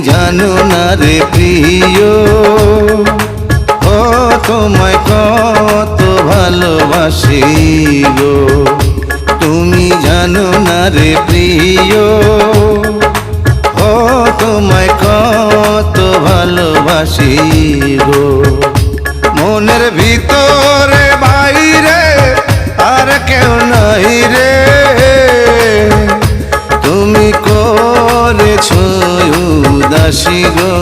জানো না রে প্রিয়, ও তোমায় কত ভালোবাসি গো। তুমি জানো না রে প্রিয়, ও তোমায় কত ভালোবাসি গো। মনের ভিতরে বাইরে আর কেউ নাই রে, তুমি করেছো উদাসী গো।